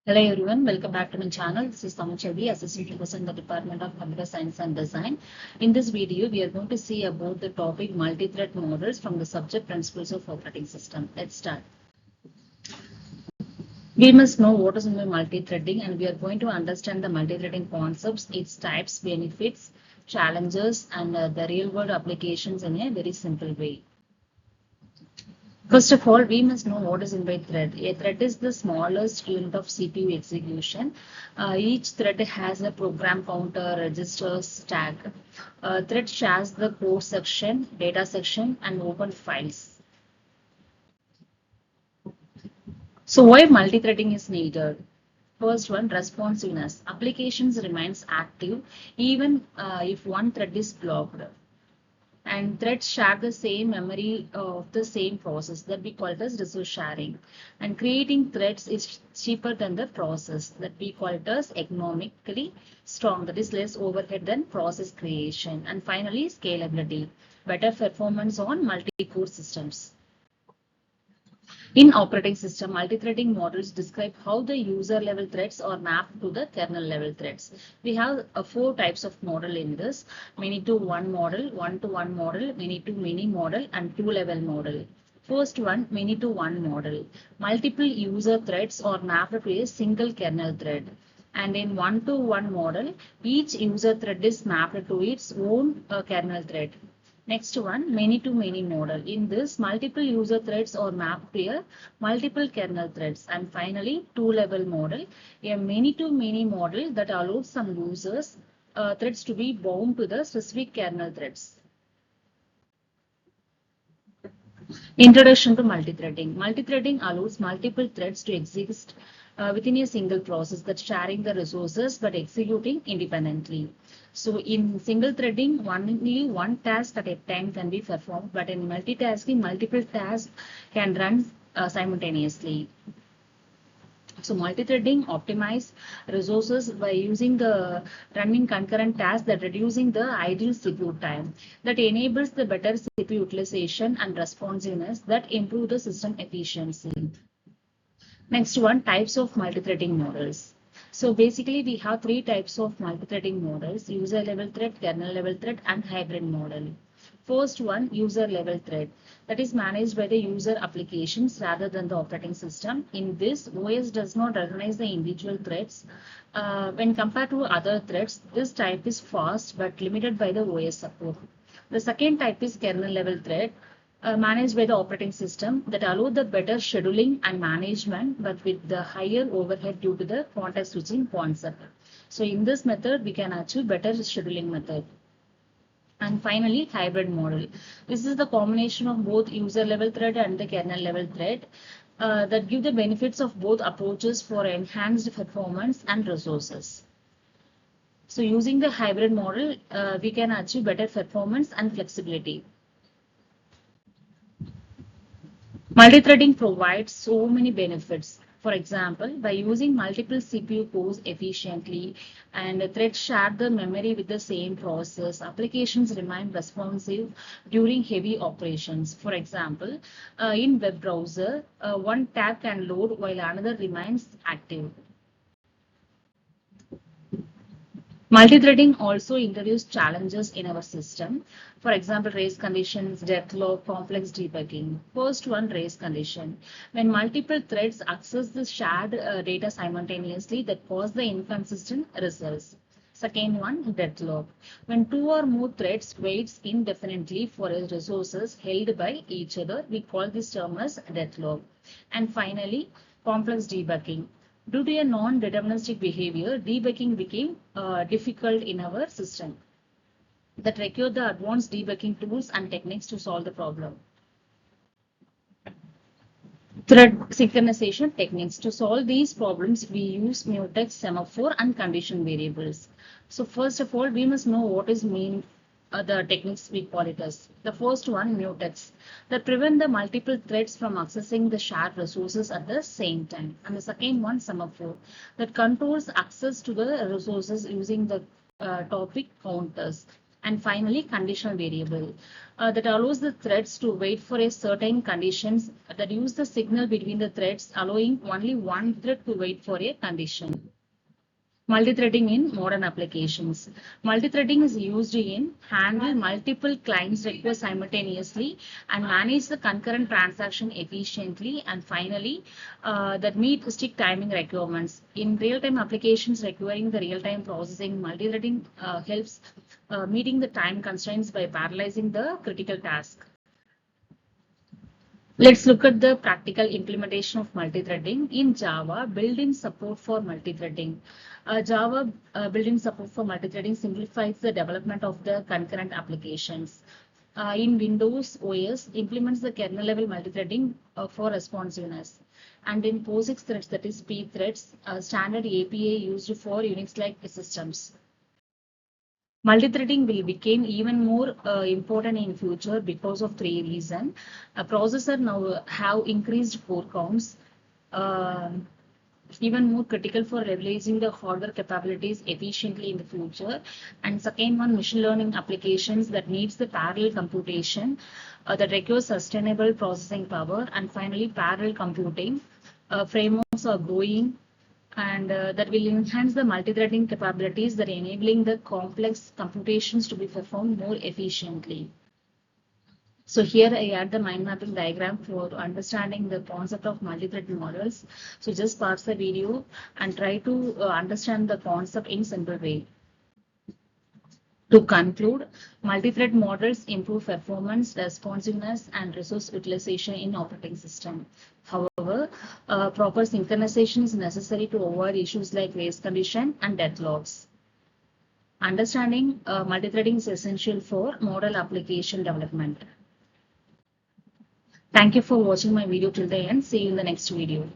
Hello everyone, welcome back to my channel. This is Samachevi, Assistant Professor in the Department of Computer Science and Design. In this video, we are going to see about the topic multi-thread models from the subject principles of operating system. Let's start. We must know what is multi-threading, and we are going to understand the multi-threading concepts, its types, benefits, challenges, and the real-world applications in a very simple way. First of all, we must know what is by thread. A thread is the smallest unit of CPU execution. Each thread has a program counter, registers, stack. Thread shares the core section, data section, and open files. So why multi-threading is needed? First one, responsiveness. Applications remains active even if one thread is blocked. And threads share the same memory of the same process that we call it as resource sharing. And creating threads is cheaper than the process that we call it as economically strong, that is less overhead than process creation. And finally, scalability, better performance on multi-core systems. In operating system, multi-threading models describe how the user-level threads are mapped to the kernel-level threads. We have four types of model in this: many-to-one model, one-to-one model, many-to-many model, and two-level model. First one, many-to-one model. Multiple user threads are mapped to a single kernel thread. And in one-to-one model, each user thread is mapped to its own kernel thread. Next one, many-to-many model. In this, multiple user threads are mapped to a multiple kernel threads. And finally, two-level model, a many-to-many model that allows some users threads to be bound to the specific kernel threads. Introduction to multithreading. Multithreading allows multiple threads to exist within a single process that's sharing the resources but executing independently. So in single threading, only one task at a time can be performed, but in multitasking, multiple tasks can run simultaneously. So multi-threading optimize resources by using the running concurrent tasks that reducing the idle CPU time, that enables the better CPU utilization and responsiveness that improve the system efficiency. Next one, types of multi-threading models. So basically we have three types of multi-threading models: user level thread, kernel level thread, and hybrid model. First one, user level thread, that is managed by the user applications rather than the operating system. In this, OS does not recognize the individual threads. When compared to other threads, this type is fast but limited by the OS support. The second type is kernel level thread, managed by the operating system, that allow the better scheduling and management but with the higher overhead due to the context switching concept. So in this method, we can achieve better scheduling method. And finally, hybrid model. This is the combination of both user level thread and the kernel level thread that give the benefits of both approaches for enhanced performance and resources. So using the hybrid model, we can achieve better performance and flexibility. Multithreading provides so many benefits. For example, by using multiple CPU cores efficiently and threads share the memory with the same process, applications remain responsive during heavy operations. For example, in web browser, one tab can load while another remains active. Multithreading also introduced challenges in our system. For example, race conditions, deadlock, complex debugging. First one, race condition. When multiple threads access the shared data simultaneously, that cause the inconsistent results. Second one, deadlock. When two or more threads waits indefinitely for resources held by each other, we call this term as deadlock. And finally, complex debugging. Due to a non-deterministic behavior, debugging became difficult in our system that require the advanced debugging tools and techniques to solve the problem. Thread synchronization techniques. To solve these problems, we use Mutex, Semaphore, and condition variables. So first of all, we must know what is mean the techniques we call it as. The first one, Mutex, that prevent the multiple threads from accessing the shared resources at the same time. And the second one, Semaphore, that controls access to the resources using the topic counters. And finally, conditional variable that allows the threads to wait for a certain conditions that use the signal between the threads, allowing only one thread to wait for a condition. Multithreading in modern applications. Multithreading is used in handle multiple clients requests simultaneously and manage the concurrent transaction efficiently. And finally, that meet strict timing requirements. In real-time applications requiring the real-time processing, multithreading helps meeting the time constraints by parallelizing the critical task. Let's look at the practical implementation of multithreading in Java. Built-in support for multithreading. Java built-in support for multithreading simplifies the development of the concurrent applications. In Windows OS, implements the kernel-level multithreading for responsiveness. And in POSIX threads, that is P threads, standard API used for Unix-like systems. Multithreading will become even more important in future because of three reasons. A processor now have increased core counts, even more critical for leveraging the hardware capabilities efficiently in the future. And second one, machine learning applications that needs the parallel computation that requires sustainable processing power. And finally, parallel computing frameworks are growing and that will enhance the multithreading capabilities that enabling the complex computations to be performed more efficiently. So here I add the mind mapping diagram for understanding the concept of multithread models. So just pause the video and try to understand the concept in simple way. To conclude, multithread models improve performance, responsiveness, and resource utilization in operating system. However, proper synchronization is necessary to avoid issues like race condition and deadlocks. Understanding multithreading is essential for model application development. Thank you for watching my video till the end. See you in the next video.